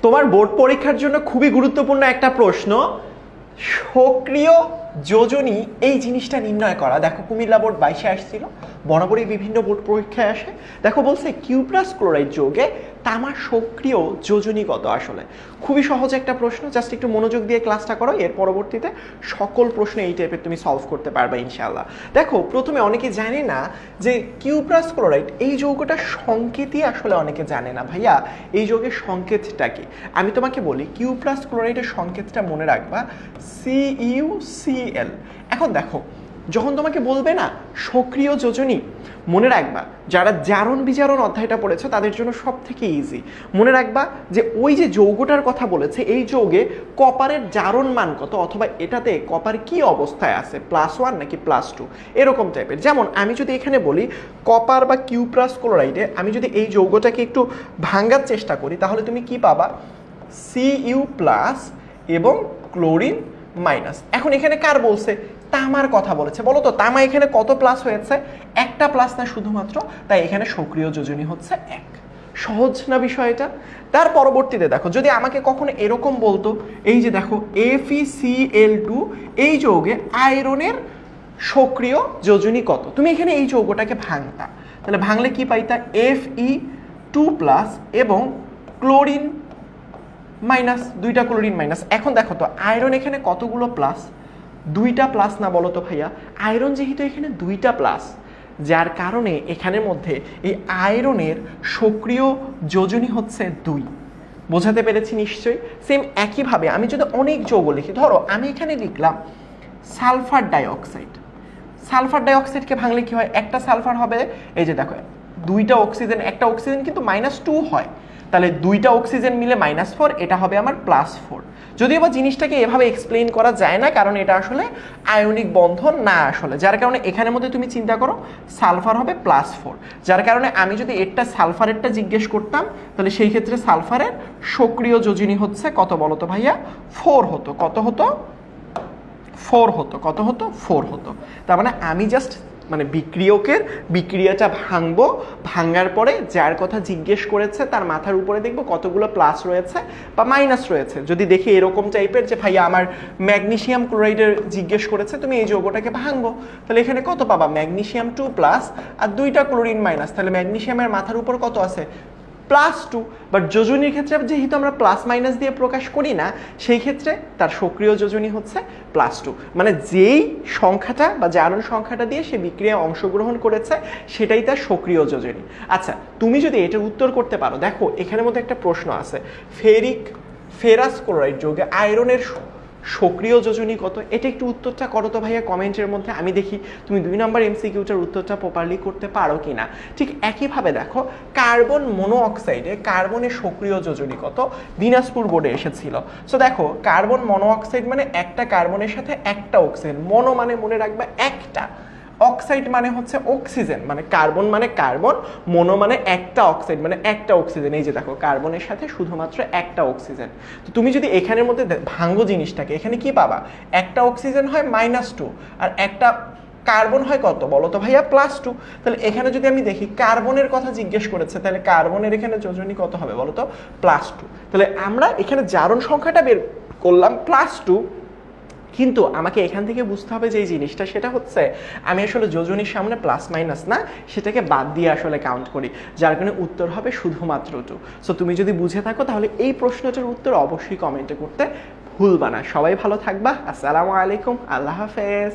তোমার বোর্ড পরীক্ষার জন্য খুবই গুরুত্বপূর্ণ একটা প্রশ্ন, সক্রিয় যোজনী এই জিনিসটা নির্ণয় করা। দেখো কুমিল্লা বোর্ড 22-এ আসছিল, বরাবরই বিভিন্ন বোর্ড পরীক্ষায় আসে। দেখো বলছে কিউপ্রাস ক্লোরাইড যৌগে তামার সক্রিয় যোজনী কত। আসলে খুবই সহজ একটা প্রশ্ন, জাস্ট একটু মনোযোগ দিয়ে ক্লাসটা করো, এর পরবর্তীতে সকল প্রশ্ন এই টাইপের তুমি সলভ করতে পারবে ইনশাআল্লাহ। দেখো প্রথমে অনেকে জানে না যে কিউপ্রাস ক্লোরাইড এই যৌগটার সংকেতই আসলে অনেকে জানে না। ভাইয়া এই যৌগের সংকেতটা কি? আমি তোমাকে বলি, কিউপ্রাস ক্লোরাইডের সংকেতটা মনে রাখবা CuCl। এখন দেখো যখন তোমাকে বলবে না সক্রিয় যোজনী, মনে রাখবা যারা জারণ বিজারণ অধ্যায়টা পড়েছে তাদের জন্য সব থেকে ইজি। মনে রাখবা যে ওই যে যৌগটার কথা বলেছে, এই যৌগে কপারের জারণ মান কত, অথবা এটাতে কপার কি অবস্থায় আছে, +1 নাকি +2 এরকম টাইপের। যেমন আমি যদি এখানে বলি কপার বা কিউপ্রাস ক্লোরাইডে আমি যদি এই যৌগটাকে একটু ভাঙার চেষ্টা করি, তাহলে তুমি কি পাবা? Cu+ এবং ক্লোরিন মাইনাস। এখন এখানে কার বলছে? তামার কথা বলেছে। বলো তো তামা এখানে কত প্লাস হয়েছে? একটা প্লাস না শুধুমাত্র, তাই এখানে সক্রিয় যোজনী হচ্ছে 1। সহজ না বিষয়টা? তার পরবর্তীতে দেখো যদি আমাকে কখনো এরকম বলতো, এই যে দেখো FeCl2 এই যৌগে আয়রনের সক্রিয় যোজনী কত, তুমি এখানে এই যৌগটাকে ভাঙতা, তাহলে ভাঙলে কি পাইতা? Fe2+ এবং ক্লোরিন মাইনাস, দুইটা ক্লোরিন মাইনাস। এখন দেখো তো আয়রন এখানে কতগুলো প্লাস? দুইটা প্লাস না বলো তো ভাইয়া? আয়রন যেহেতু এখানে দুইটা প্লাস, যার কারণে এখানের মধ্যে এই আয়রনের সক্রিয় যোজনী হচ্ছে 2। বোঝাতে পেরেছি নিশ্চয়ই? সেম একইভাবে আমি যদি অনেক যৌগ লিখি, ধরো আমি এখানে লিখলাম সালফার ডাইঅক্সাইড। সালফার ডাইঅক্সাইডকে ভাঙলে কি হয়? একটা সালফার হবে, এই যে দেখো দুইটা অক্সিজেন, একটা অক্সিজেন কিন্তু -2 হয়, তাহলে দুইটা অক্সিজেন মিলে -4, এটা হবে আমার +4। যদিও বা জিনিসটাকে এভাবে এক্সপ্লেইন করা যায় না, কারণ এটা আসলে আয়নিক বন্ধন না আসলে, যার কারণে এখানের মধ্যে তুমি চিন্তা করো সালফার হবে +4, যার কারণে আমি যদি এরটা সালফারেরটা জিজ্ঞেস করতাম, তাহলে সেই ক্ষেত্রে সালফারের সক্রিয় যোজনী হচ্ছে কত বলো তো ভাইয়া? 4 হতো। কত হতো? 4 হতো। কত হতো? 4 হতো। তার মানে আমি জাস্ট বিক্রিয়কের বিক্রিয়াটা ভাঙবো, ভাঙার পরে যার কথা জিজ্ঞেস করেছে তার মাথার উপরে দেখবো কতগুলো প্লাস রয়েছে বা মাইনাস রয়েছে। যদি দেখি এরকম টাইপের যে ভাইয়া আমার ম্যাগনেসিয়াম ক্লোরাইডের জিজ্ঞেস করেছে, তুমি এই যৌগটাকে ভাঙবো, তাহলে এখানে কত পাবা? ম্যাগনেসিয়াম 2+ আর দুইটা ক্লোরিন মাইনাস, তাহলে ম্যাগনেসিয়ামের মাথার উপর কত আছে? +2। বাট যোজনীর ক্ষেত্রে যেহেতু আমরা প্লাস মাইনাস দিয়ে প্রকাশ করি না, সেই ক্ষেত্রে তার সক্রিয় যোজনী হচ্ছে +2। মানে যেই সংখ্যাটা বা জারণ সংখ্যাটা দিয়ে সে বিক্রিয়ায় অংশগ্রহণ করেছে সেটাই তার সক্রিয় যোজনী। আচ্ছা তুমি যদি এটার উত্তর করতে পারো, দেখো এখানের মধ্যে একটা প্রশ্ন আছে, ফেরাস ক্লোরাইড যৌগে আয়রনের সক্রিয় যোজনী কত? এটা একটু উত্তরটা করো তো ভাইয়া কমেন্টের মধ্যে, আমি দেখি তুমি 2 নম্বর MCQটার উত্তরটা প্রপারলি করতে পারো কিনা। ঠিক একইভাবে দেখো কার্বন মনোঅক্সাইডে কার্বনের সক্রিয় যোজনী কত? দিনাজপুর বোর্ডে এসেছিল। সো দেখো কার্বন মনোঅক্সাইড মানে একটা কার্বনের সাথে একটা অক্সিজেন, মনো মানে মনে রাখবে একটা, অক্সাইড মানে হচ্ছে অক্সিজেন, মানে কার্বন মানে কার্বন, মনো মানে একটা অক্সাইড মানে একটা অক্সিজেন। এই যে দেখো কার্বনের সাথে শুধুমাত্র একটা অক্সিজেন। তো তুমি যদি এখানের মধ্যে ভাঙ্গো জিনিসটাকে, এখানে কি পাবা? একটা অক্সিজেন হয় -2 আর একটা কার্বন হয় কত বলো তো ভাইয়া? +2। তাহলে এখানে যদি আমি দেখি কার্বনের কথা জিজ্ঞেস করেছে, তাহলে কার্বনের এখানে যোজনী কত হবে বলো তো? +2। তাহলে আমরা এখানে জারণ সংখ্যাটা বের করলাম +2, কিন্তু আমাকে এখান থেকে বুঝতে হবে যে এই জিনিসটা, সেটা হচ্ছে আমি আসলে যোজনীর সামনে প্লাস মাইনাস না, সেটাকে বাদ দিয়ে আসলে কাউন্ট করি, যার কারণে উত্তর হবে শুধুমাত্র 2। সো তুমি যদি বুঝে থাকো তাহলে এই প্রশ্নটার উত্তর অবশ্যই কমেন্টে করতে ভুলবা না। সবাই ভালো থাকবা। আসসালামু আলাইকুম, আল্লাহ হাফেজ।